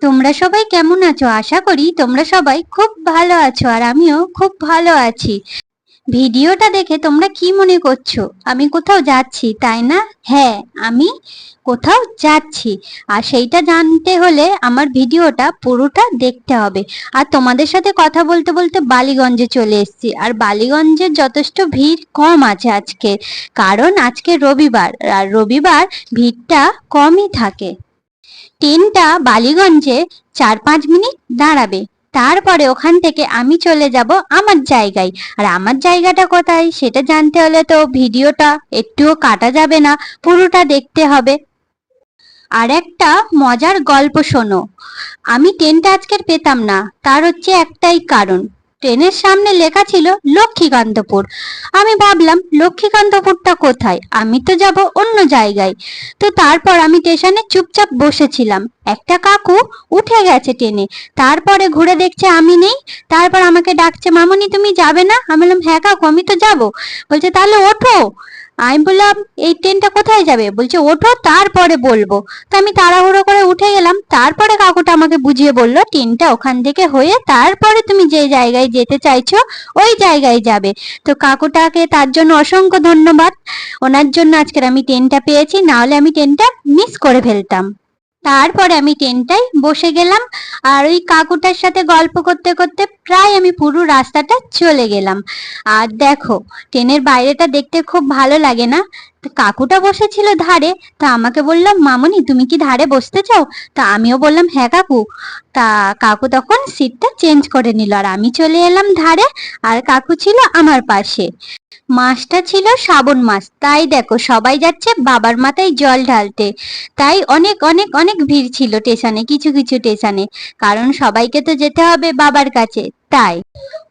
তোমরা সবাই কেমন আছো? আশা করি তোমরা সবাই খুব ভালো আছো, আর আমিও খুব ভালো আছি। ভিডিওটা দেখে তোমরা কি মনে করছো? আমি কোথাও যাচ্ছি, তাই না? হ্যাঁ, আমি কোথাও যাচ্ছি, আর সেইটা জানতে হলে আমার ভিডিওটা পুরোটা দেখতে হবে। আর তোমাদের সাথে কথা বলতে বলতে বালিগঞ্জে চলে এসেছি, আর বালিগঞ্জের যথেষ্ট ভিড় কম আছে আজকে, কারণ আজকে রবিবার, আর রবিবার ভিড়টা কমই থাকে। ট্রেনটা বালিগঞ্জে 4-5 মিনিট দাঁড়াবে, তারপরে ওখান থেকে আমি চলে যাব আমার জায়গায়। আর আমার জায়গাটা কোথায় সেটা জানতে হলে তো ভিডিওটা একটুও কাটা যাবে না, পুরোটা দেখতে হবে। আর একটা মজার গল্প শোনো। আমি ট্রেনটা আজকের পেতাম না, তার হচ্ছে একটাই কারণ, ট্রেনের সামনে লেখা ছিল লক্ষ্মীকান্তপুর। আমি ভাবলাম লক্ষ্মীকান্তপুরটা কোথায়, আমি তো যাব অন্য জায়গায়। তো তারপর আমি স্টেশনে চুপচাপ বসেছিলাম, একটা কাকু উঠে গেছে ট্রেনে, তারপরে ঘুরে দেখছে আমি নেই, তারপর আমাকে ডাকছে, মামনি তুমি যাবে না? আমি বললাম হ্যাঁ কাকু আমি তো যাব। বলছে তাহলে ওঠো। আমি বললাম এই ট্রেনটা কোথায় যাবে? বলছে ওঠো তারপরে বলবো। তো আমি তাড়াহুড়ো করে উঠে গেলাম, তারপরে কাকুটা আমাকে বুঝিয়ে বললো ট্রেনটা ওখান থেকে হয়ে তারপরে তুমি যে জায়গায় যেতে চাইছো ওই জায়গায় যাবে। তো কাকুটাকে তার জন্য অসংখ্য ধন্যবাদ, ওনার জন্য আজকের আমি ট্রেনটা পেয়েছি, না হলে আমি ট্রেনটা মিস করে ফেলতাম। তারপরে আমি ট্রেনটায় বসে গেলাম, আর ওই কাকুটার সাথে গল্প করতে করতে প্রায় আমি পুরো রাস্তাটা চলে গেলাম। আর দেখো, ট্রেনের বাইরেটা দেখতে খুব ভালো লাগে না? তো কাকুটা বসেছিল ধারে, তা আমাকে বললাম মামুনি তুমি কি ধারে বসতে চাও? তা আমিও বললাম হ্যাঁ কাকু। তা কাকু তখন সিটটা চেঞ্জ করে নিল, আর আমি চলে এলাম ধারে, আর কাকু ছিল আমার পাশে। মাসটা ছিল শ্রাবণ মাস, তাই দেখো সবাই যাচ্ছে বাবার মাথায় জল ঢালতে, তাই অনেক অনেক অনেক ভিড় ছিল স্টেশনে, কিছু কিছু স্টেশনে, কারণ সবাইকে তো যেতে হবে বাবার কাছে। তাই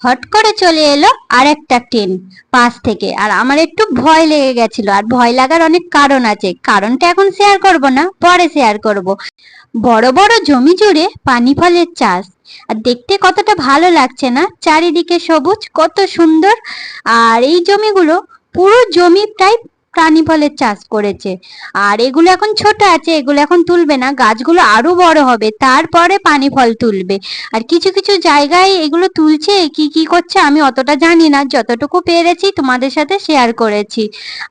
হট করে চলে এলো আর একটা ট্রেন পাশ থেকে, আর আমার একটু ভয় লেগে গেছিল, আর ভয় লাগার অনেক কারণ আছে, কারণটা এখন শেয়ার করব না, পরে শেয়ার করব। বড় বড় জমি জুড়ে পানি ফলের চাষ, আর দেখতে কতটা ভালো লাগছে না? চারিদিকে সবুজ, কত সুন্দর। আর এই জমিগুলো, পুরো জমি প্রায় প্রাণী ফলের চাষ করেছে। আর এগুলো এখন ছোট আছে, এগুলো এখন তুলবে না, গাছগুলো আরো বড় হবে তারপরে পানি ফল তুলবে। আর কিছু কিছু জায়গায় এগুলো তুলছে, কি কি করছে আমি অতটা জানি না, যতটুকু পেরেছি তোমাদের সাথে শেয়ার করেছি।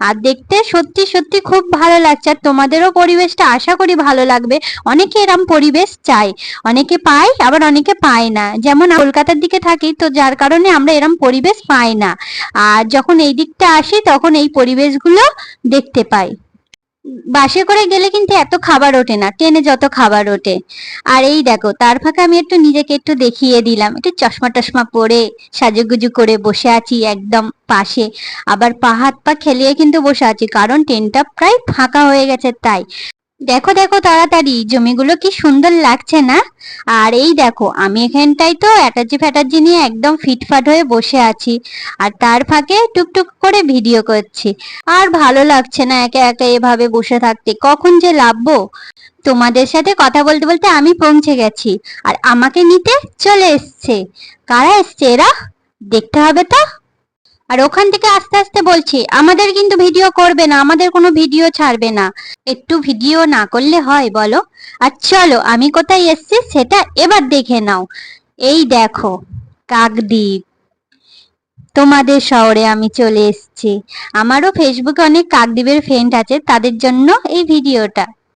আর দেখতে সত্যি সত্যি খুব ভালো লাগছে, আর তোমাদেরও পরিবেশটা আশা করি ভালো লাগবে। অনেকে এরম পরিবেশ চায়, অনেকে পায় আবার অনেকে পায় না, যেমন কলকাতার দিকে থাকি তো যার কারণে আমরা এরম পরিবেশ পাই না, আর যখন এই দিকটা আসি তখন এই পরিবেশগুলো দেখতে পাই। বাসে করে গেলে কিন্তু এত খাবার ওঠে না, ট্রেনে যত খাবার ওঠে। আর এই দেখো তার ফাঁকে আমি একটু নিজেকে একটু দেখিয়ে দিলাম, একটু চশমা টশমা পরে সাজুগুজু করে বসে আছি একদম পাশে, আবার পা হাত পা খেলিয়ে কিন্তু বসে আছি, কারণ ট্রেনটা প্রায় ফাঁকা হয়ে গেছে তাই। দেখো দেখো তাড়াতাড়ি জমিগুলো কি সুন্দর লাগছে না? আর এই দেখো আমি এখানটাই তো অ্যাটাচি ফ্যাটাচি নিয়ে একদম ফিটফাট হয়ে বসে আছি, আর তার ফাঁকে টুকটুক করে ভিডিও করছি। আর ভালো লাগছে না একা একা এভাবে বসে থাকতে, কখন যে লাভবো। তোমাদের সাথে কথা বলতে বলতে আমি পৌঁছে গেছি, আর আমাকে নিতে চলে এসছে। কারা এসছে এরা? দেখতে হবে তো। আর ওখান থেকে আস্তে আস্তে বলছি আমাদের কিন্তু ভিডিও করবে না, আমাদের কোনো ভিডিও ছাড়বে না। একটু ভিডিও না করলে হয় বলো? আর চলো আমি কোথায় এসেছি সেটা এবার দেখে নাও। এই দেখো কাকদ্বীপ, তোমাদের শহরে আমি চলে এসেছি। আমারও ফেসবুকে অনেক কাকদ্বীপের ফ্রেন্ড আছে, তাদের জন্য এই ভিডিওটা।